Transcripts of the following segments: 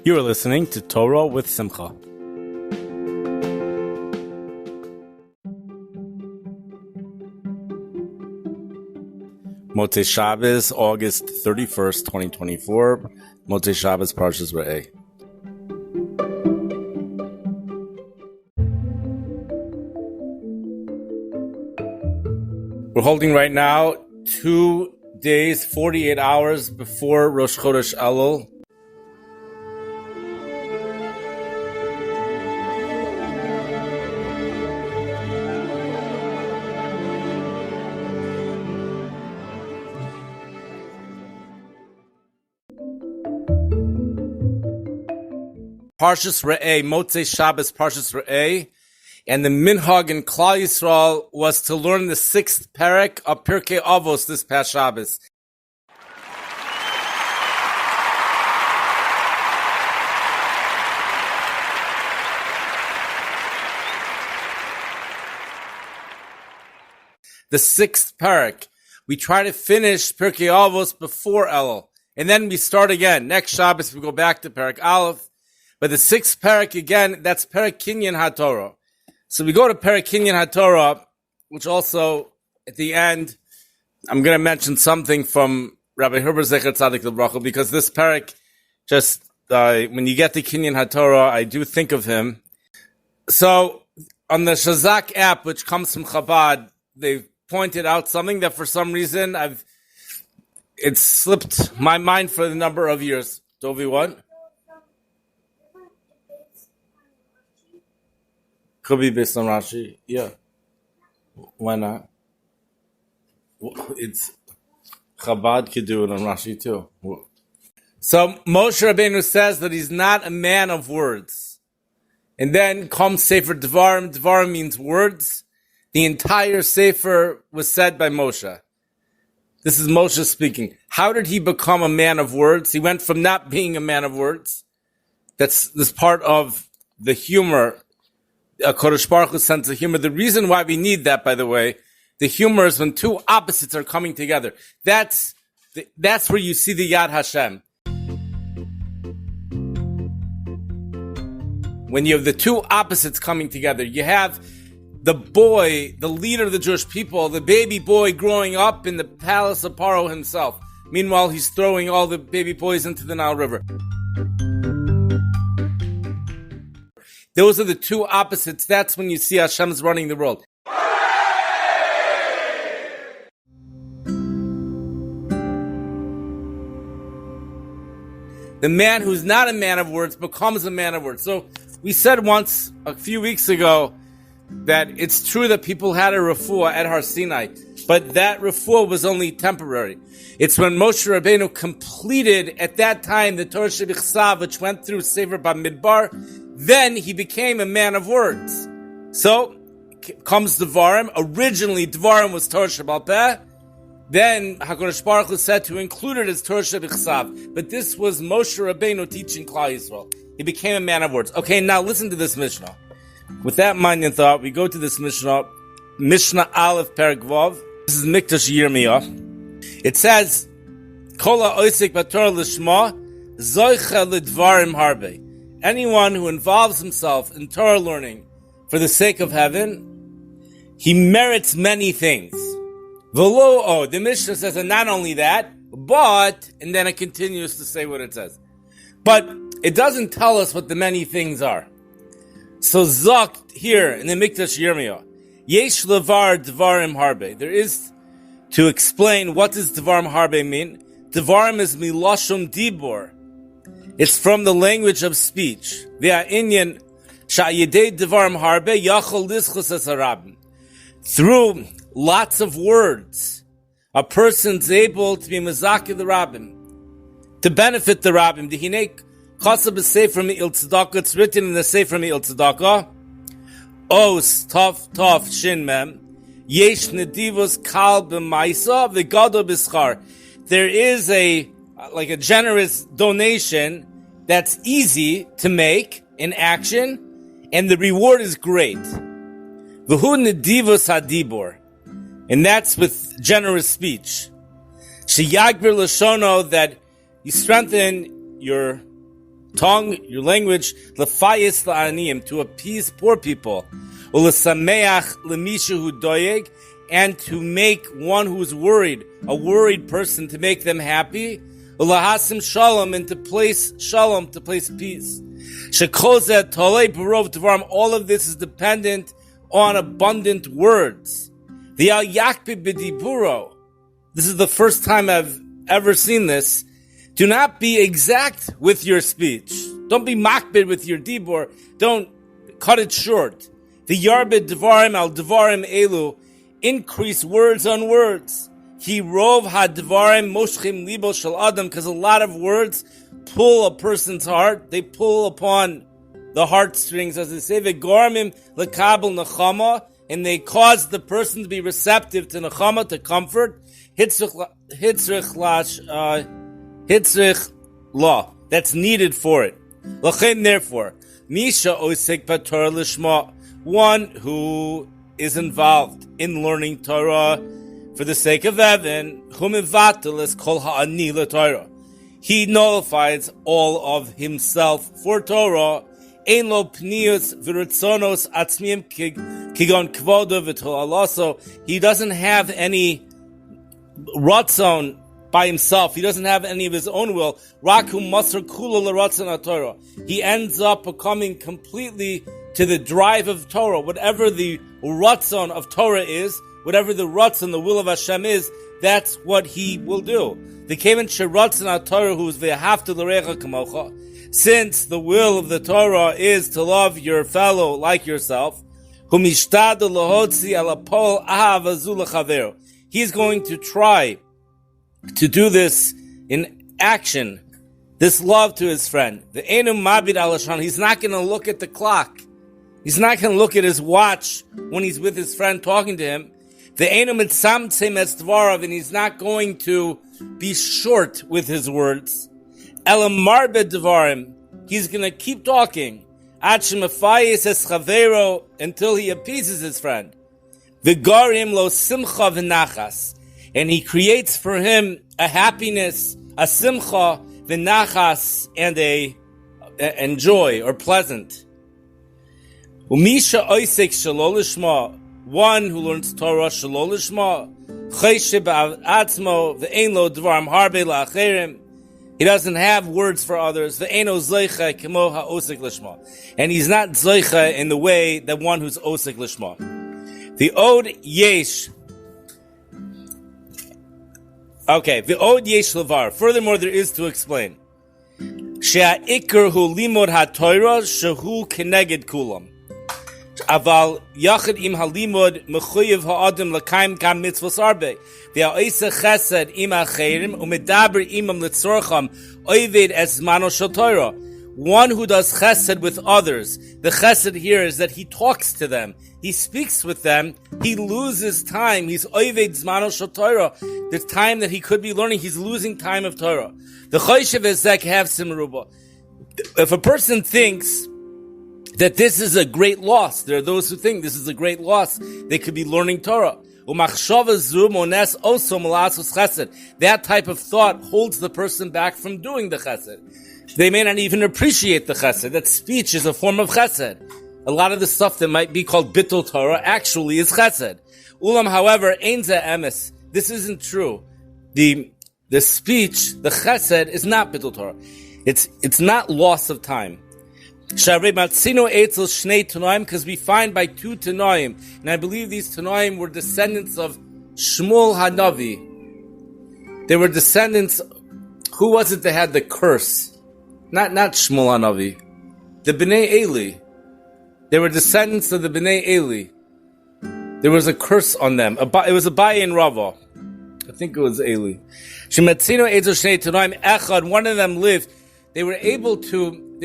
You are listening to Torah with Simcha. Motzei Shabbos, August 31st, 2024. Motzei Shabbos, Parshas Re'eh. We're holding right now 2 days, 48 hours before Rosh Chodesh Elul. Parshas Re'eh, Motzei Shabbos, Parshas Re'eh, and the minhag in Klal Yisrael was to learn the 6th perek of Perkei Avos this past Shabbos. The 6th perek. We try to finish Perkei Avos before Elul, and then we start again. Next Shabbos we go back to Perek Aleph. But the 6th perek, again, that's perek Kinyan HaTorah. So we go to perek Kinyan HaTorah, which also, at the end, I'm going to mention something from Rabbi Herber Zatzal, because this perek, just when you get to Kinyan HaTorah, I do think of him. So on the Shazak app, which comes from Chabad, they pointed out something that for some reason it's slipped my mind for a number of years. Dovi, what? Could be based on Rashi. Yeah. Why not? It's Chabad could do it on Rashi too. So Moshe Rabbeinu says that he's not a man of words. And then comes Sefer Devarim. Devarim means words. The entire Sefer was said by Moshe. This is Moshe speaking. How did he become a man of words? He went from not being a man of words. That's this part of the humor, a Kodesh Baruch Hu's sense of humor. The reason why we need that, by the way, the humor is when two opposites are coming together. That's where you see the Yad Hashem. When you have the two opposites coming together, you have the boy, the leader of the Jewish people, the baby boy growing up in the palace of Paro himself. Meanwhile, he's throwing all the baby boys into the Nile River. Those are the two opposites. That's when you see Hashem's running the world. The man who's not a man of words becomes a man of words. So we said once, a few weeks ago, that it's true that people had a refuah at Har Sinai, but that refuah was only temporary. It's when Moshe Rabbeinu completed, at that time, the Torah Shebichsav, which went through Sefer Bamidbar, then he became a man of words. So comes Devarim. Originally, Devarim was Torah Shebal Peh. Then HaKadosh Baruch Hu said to include it as Torah Shebichsav. But this was Moshe Rabbeinu teaching Klal Yisrael. He became a man of words. Okay, now listen to this Mishnah. With that mind and thought, we go to this Mishnah, Mishnah Aleph Perek Vav. This is Mikdash Yirmiyah. It says, Kol ha'osek b'Torah l'shma, zoicha l'dvarim harbe. Anyone who involves himself in Torah learning for the sake of heaven, he merits many things. V'lo, the Mishnah says, and not only that, but, and then it continues to say what it says. But it doesn't tell us what the many things are. So Zok here in the Mikdash Yirmiyah, Yesh levar dvarim harbe. There is to explain what does dvarim harbe mean. Dvarim is milashon dibor. It's from the language of speech. Through lots of words, a person's able to be mezakeh the rabbim, to benefit the rabbim. It's written in the Sefer Me'il Tzedakah. Os Tov Shin Mem. Yesh Nedivos Kal B'Maisa V'Gado B'Schar. There is a generous donation that's easy to make in action, and the reward is great. V'hu Nedivos Hadibor. And that's with generous speech. Sheyagbir Lashono, that you strengthen your tongue, your language, lefayis la'aniyim, to appease poor people, ulesameach lemisha hu doyeg, and to make one who's worried, a worried person, to make them happy, ulahasim shalom, and to place shalom, to place peace. Shekozeh tolei barov dvarim, all of this is dependent on abundant words. The al yakpi b'diburo, this is the first time I've ever seen this. Do not be exact with your speech. Don't be makbid with your dibur. Don't cut it short. The yarbid dvarim al dvarim elu, increase words on words. He rov hadvarim moshchim libo shel adam, because a lot of words pull a person's heart. They pull upon the heartstrings, as they say. V'gormim lekabel nechama, and they cause the person to be receptive to nechama, to comfort. Hitzrich law, that's needed for it. L'chein, therefore, misha osek b'torah lishma, one who is involved in learning Torah for the sake of heaven, humivatel is kol ha'ani l'Torah. He nullifies all of himself for Torah. Ein lo pnius v'ritzonos atzmiyim kigon kvodo v'tol alaso. He doesn't have any ratzon by himself. He doesn't have any of his own will. Rakum masr kula l'ratzon HaTorah. He ends up becoming completely to the drive of Torah. Whatever the ratzon of Torah is, whatever the ratzon, the will of Hashem is, that's what he will do. The kevan sheratzon HaTorah, who is v'ahavta l'recha kamocha, since the will of the Torah is to love your fellow like yourself, he's going to try to do this in action, this love to his friend. He's not going to look at the clock. He's not going to look at his watch when he's with his friend talking to him. And he's not going to be short with his words. He's going to keep talking until he appeases his friend. And he creates for him a happiness, a simcha, v'nachas, and joy, or pleasant. Umisha oisek shelo lishma, one who learns Torah shelo lishma, cheshe ba'atzmo, v'ein lo dvarim harbe la'acherim. He doesn't have words for others. V'eino zoicha kemo ha'osek lishma. And he's not zoicha in the way that one who's osek lishma. The od yesh. Okay, the od yesh levar. Furthermore, there is to explain. She'a'ikr hu limod ha'toira shehu keneged kulam. Aval yachid im halimod mechuyev ha'adam l'kaim kam mitzvos arbe. V'ha'oisa chesed im ha'cherim u'medaber imam litzorcham oived es mano shel Torah. One who does chesed with others. The chesed here is that he talks to them. He speaks with them. He loses time. He's oived zmano shel Torah. The time that he could be learning, he's losing time of Torah. The choyshev ezek have simruba. If a person thinks that this is a great loss, there are those who think this is a great loss. They could be learning Torah. That type of thought holds the person back from doing the chesed. They may not even appreciate the chesed. That speech is a form of chesed. A lot of the stuff that might be called bittul Torah actually is chesed. Ulam, however, ein ze emes. This isn't true. The speech, the chesed, is not bittul Torah. It's not loss of time. Because we find by two Tanoim, and I believe these Tanoim were descendants of Shmuel Hanavi. They were descendants. Who was it that had the curse? Not Shmuel Hanavi. The Bnei Eli. They were descendants of the Bnei Eli. There was a curse on them. It was Abaye and Rava. I think it was Eli. One of them lived. They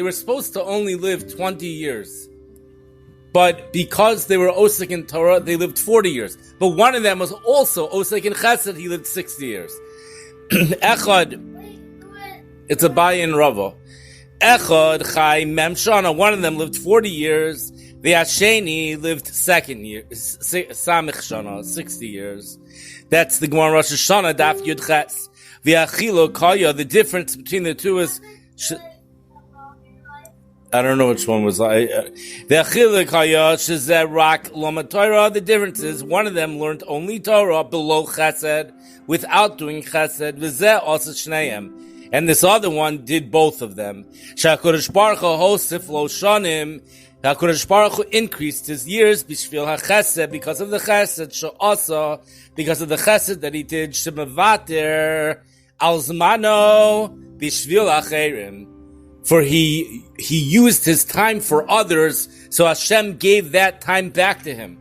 were supposed to only live 20 years. But because they were Osek in Torah, they lived 40 years. But one of them was also Osek in Chesed, he lived 60 years. Echad, it's Abaye and Rava. Echad Chai Mem Shana, one of them lived 40 years. The Asheni lived second year, Samich Shana, 60 years. That's the Gemara Rosh Hashanah, Daf Yud Ches. The Achilo Kaya, the difference between the two is I don't know which one was the The difference is one of them learned only Torah below Chesed without doing Chesed. V'zeh also Shneim, and this other one did both of them. HaKadosh Baruch Hu hosif lo shanim. HaKadosh Baruch Hu increased his years b'shvil haChesed, because of the Chesed she'asa, because of the Chesed that he did, shemevater al zmano b'shvil hacherim. For he used his time for others, so Hashem gave that time back to him.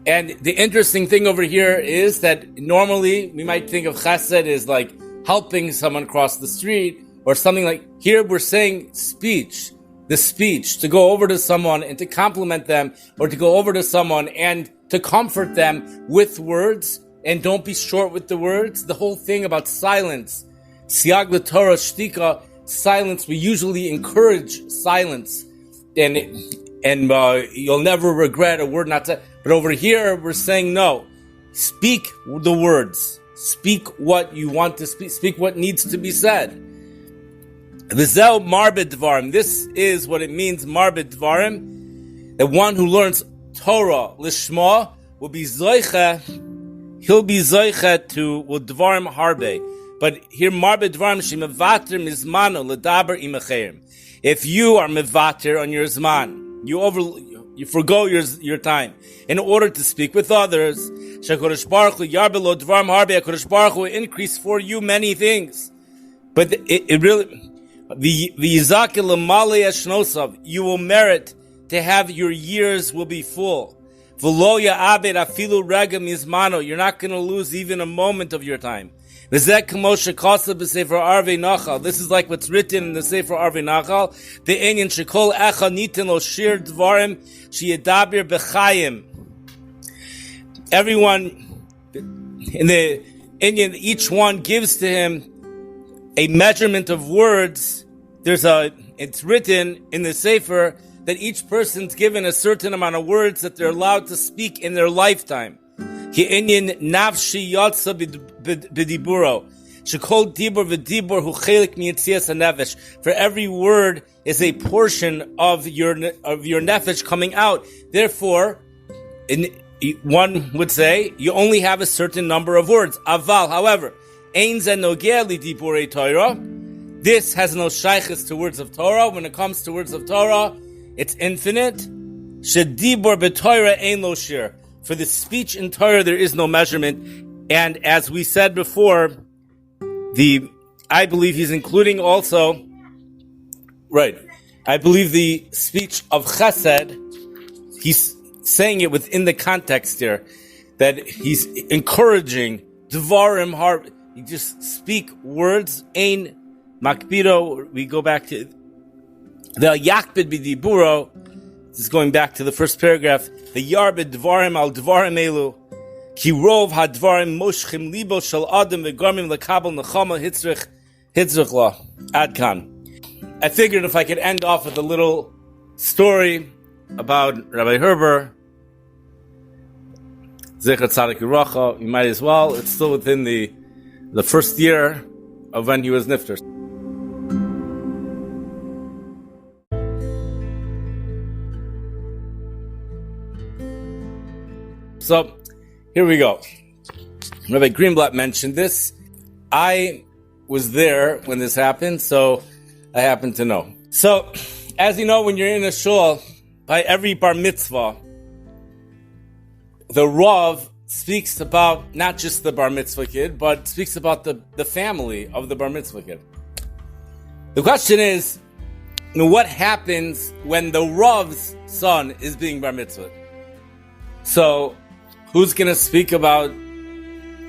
And the interesting thing over here is that normally we might think of chesed as like helping someone cross the street or something like. Here we're saying speech, the speech, to go over to someone and to compliment them, or to go over to someone and to comfort them with words, and don't be short with the words. The whole thing about silence, siag l'Torah shtika, silence, we usually encourage silence, and you'll never regret a word not said. But over here, we're saying no. Speak the words. Speak what you want to speak. Speak what needs to be said. V'zeu marbid dvarim. This is what it means, marbid dvarim. The one who learns Torah lishma will be zoicha. He'll be zoicha to dvarim harbe. But here, marbid dvarim shemevater mizmano ledaber imacherim. If you are mevater on your zman, you forgo your time in order to speak with others. HaKadosh Baruch Hu yarbelo dvarim harbe. HaKadosh Baruch Hu will increase for you many things. But it really, the yizakil l'malei eshnosav, you will merit to have your years will be full. V'lo ya'abed afilu rega mizmano. You're not going to lose even a moment of your time. This is like what's written in the Sefer Arvei Nachal. The Inyan shekol echa nitin lo shir dvarim sheyedaber b'chayim. Everyone in the Inyan, each one gives to him a measurement of words. It's written in the Sefer that each person's given a certain amount of words that they're allowed to speak in their lifetime. Ki inyan nafshi yatsa b'diburo. Shekol dibur v'dibur hu chelik miyatzias hanefesh. For every word is a portion of your nefesh coming out. Therefore, one would say you only have a certain number of words. Aval, however, ein ze nogeh li diburei Torah. This has no shaykhis to words of Torah. When it comes to words of Torah, it's infinite. Shedibur b'Torah ein lo shir. For the speech in Torah, there is no measurement. And as we said before, I believe he's including also, right, I believe the speech of Chesed, he's saying it within the context here, that he's encouraging Dvarim Har. You just speak words, Ein Makbido. We go back to the Yakbid B'Diburo. This is going back to the first paragraph. The Yarbid Dvarim al Dvarim Elu. Ki rov hadvarim moshchim libo shel adam v'garmim lekabel nechama hitzrich la. Adkan. I figured if I could end off with a little story about Rabbi Herber Zecher Tzadik Yiracha, you might as well. It's still within the first year of when he was nifter. So, here we go. Rabbi Greenblatt mentioned this. I was there when this happened, so I happen to know. So, as you know, when you're in a shul, by every bar mitzvah, the Rav speaks about not just the bar mitzvah kid, but speaks about the family of the bar mitzvah kid. The question is, what happens when the Rav's son is being bar mitzvah? So, who's going to speak about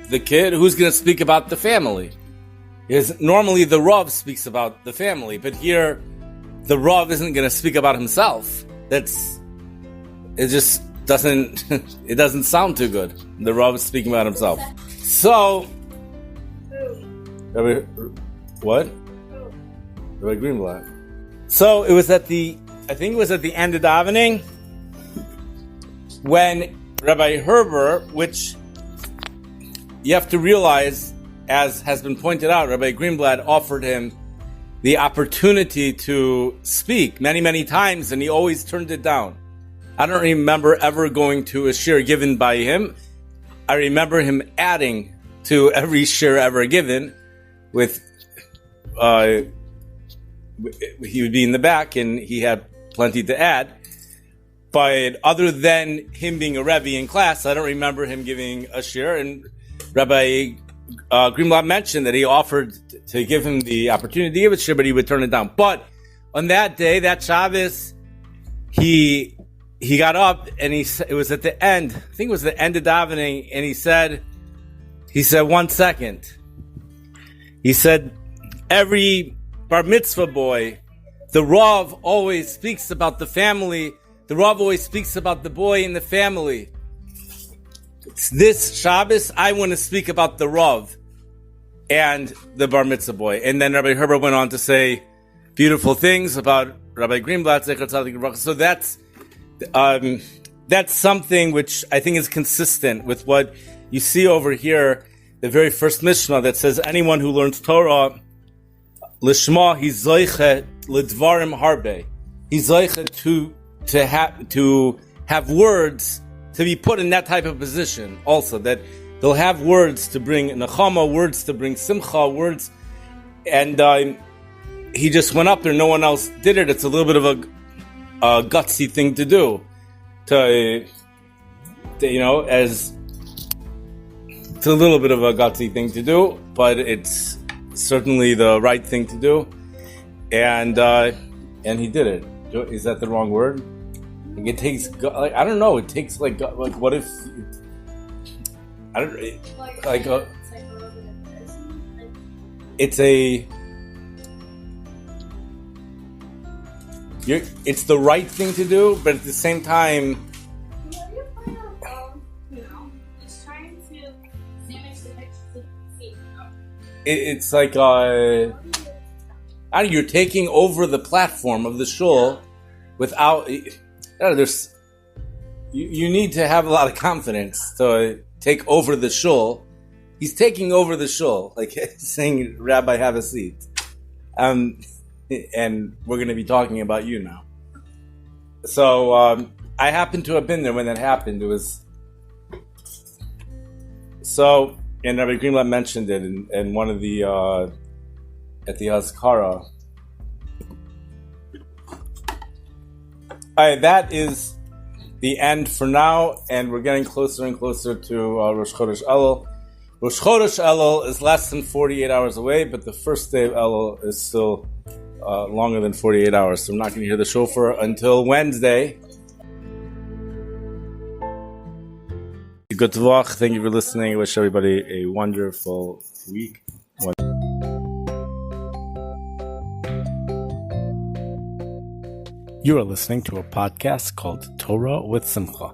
the kid? Who's going to speak about the family? Because normally the Rav speaks about the family, but here the Rav isn't going to speak about himself. It just doesn't, it doesn't sound too good. The Rav is speaking about himself. So, Rabbi Greenblatt. So it was I think it was at the end of davening, when Rabbi Herber, which you have to realize, as has been pointed out, Rabbi Greenblatt offered him the opportunity to speak many, many times, and he always turned it down. I don't remember ever going to a shir given by him. I remember him adding to every shir ever given with, he would be in the back and he had plenty to add. But other than him being a Rebbe in class, I don't remember him giving a shir. And Rabbi Greenblatt mentioned that he offered to give him the opportunity to give a shir, but he would turn it down. But on that day, that Shabbos, he got up and it was at the end. I think it was the end of davening, and he said, 1 second. He said, every bar mitzvah boy, the Rav always speaks about the family. The Rav always speaks about the boy in the family. This Shabbos, I want to speak about the Rav and the bar mitzvah boy. And then Rabbi Herber went on to say beautiful things about Rabbi Greenblatt. So that's something which I think is consistent with what you see over here, the very first Mishnah that says anyone who learns Torah, Lishma, he's zoiche ledvarim harbe. He's zoiche to have words to be put in that type of position also, that they'll have words to bring nechama, words to bring simcha, words, and he just went up there, no one else did it. It's a little bit of a gutsy thing to do, as it's a little bit of a gutsy thing to do, but it's certainly the right thing to do, and he did it. Is that the wrong word? It takes, I don't know. It takes what if? I don't it's a. It's the right thing to do, but at the same time. Just trying to zoom into the picture to see. It's like you're taking over the platform of the shul without. You need to have a lot of confidence to take over the shul. He's taking over the shul, like saying, "Rabbi, have a seat." And we're going to be talking about you now. So I happened to have been there when that happened. It was so, and Rabbi Greenblatt mentioned it in one of the at the Azkara. All right, that is the end for now, and we're getting closer and closer to Rosh Chodesh Elul. Rosh Chodesh Elul is less than 48 hours away, but the first day of Elul is still longer than 48 hours, so I'm not going to hear the shofar until Wednesday. Good luck. Thank you for listening. I wish everybody a wonderful week. You are listening to a podcast called Torah with Simcha.